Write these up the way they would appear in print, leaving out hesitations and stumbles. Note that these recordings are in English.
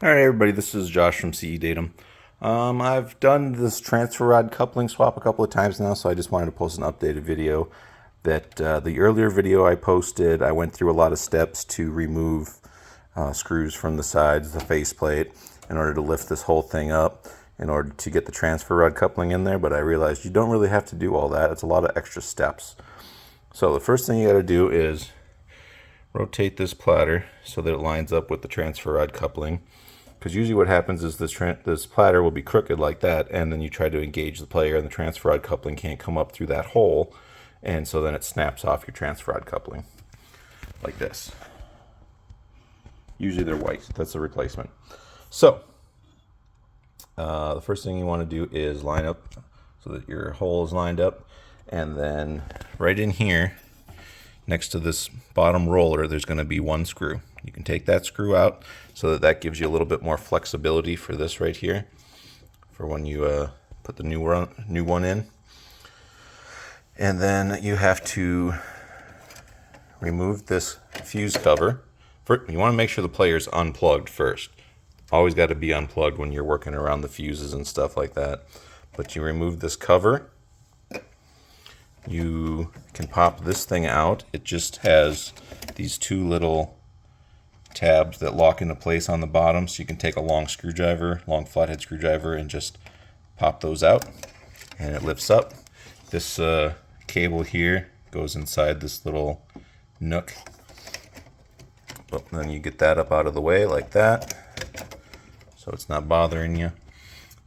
All right, everybody, this is Josh from CED. I've done this transfer rod coupling swap a couple of times now, so I just wanted to post an updated video. The earlier video I posted, I went through a lot of steps to remove screws from the sides, the faceplate, in order to lift this whole thing up in order to get the transfer rod coupling in there, but I realized you don't really have to do all that. It's a lot of extra steps. So the first thing you got to do is rotate this platter so that it lines up with the transfer rod coupling. Because usually what happens is this platter will be crooked like that, and then you try to engage the player and the transfer rod coupling can't come up through that hole, and so then it snaps off your transfer rod coupling like this. Usually they're white. That's the replacement. So the first thing you want to do is line up so that your hole is lined up, and then right in here next to this bottom roller there's going to be one screw. You can take that screw out so that gives you a little bit more flexibility for this right here, for when you put the new one in. And then you have to remove this fuse cover. You want to make sure the player's unplugged first. Always got to be unplugged when you're working around the fuses and stuff like that. But you remove this cover. You can pop this thing out. It just has these two little tabs that lock into place on the bottom, so you can take a long flathead screwdriver, and just pop those out, and it lifts up. This cable here goes inside this little nook. But then you get that up out of the way like that, so it's not bothering you.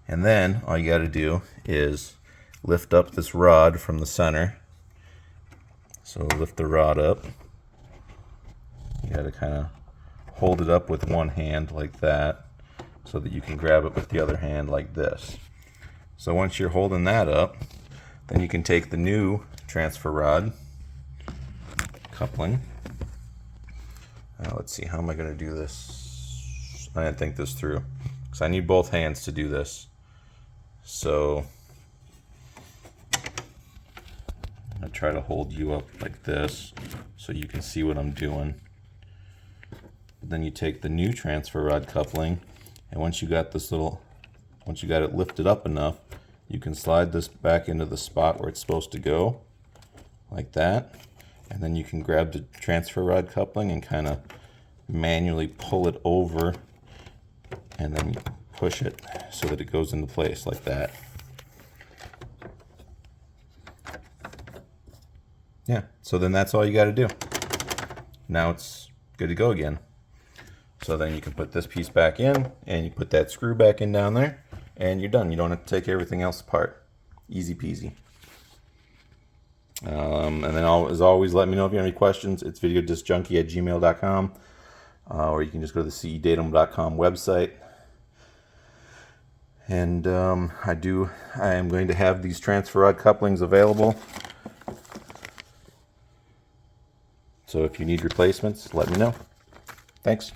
And then all you got to do is lift up this rod from the center. So lift the rod up. You got to kind of hold it up with one hand like that, so that you can grab it with the other hand like this. So once you're holding that up, then you can take the new transfer rod coupling. Let's see, how am I going to do this? I didn't think this through, because I need both hands to do this. So I try to hold you up like this so you can see what I'm doing. Then you take the new transfer rod coupling, and once you got it lifted up enough, you can slide this back into the spot where it's supposed to go, like that. And then you can grab the transfer rod coupling and kind of manually pull it over, and then push it so that it goes into place like that. Yeah, so then that's all you got to do. Now it's good to go again. So then you can put this piece back in, and you put that screw back in down there, and you're done. You don't have to take everything else apart. Easy peasy. And then as always, let me know if you have any questions. It's videodiscjunkie@gmail.com, or you can just go to the cedatum.com website. And I am going to have these transfer rod couplings available. So if you need replacements, let me know. Thanks.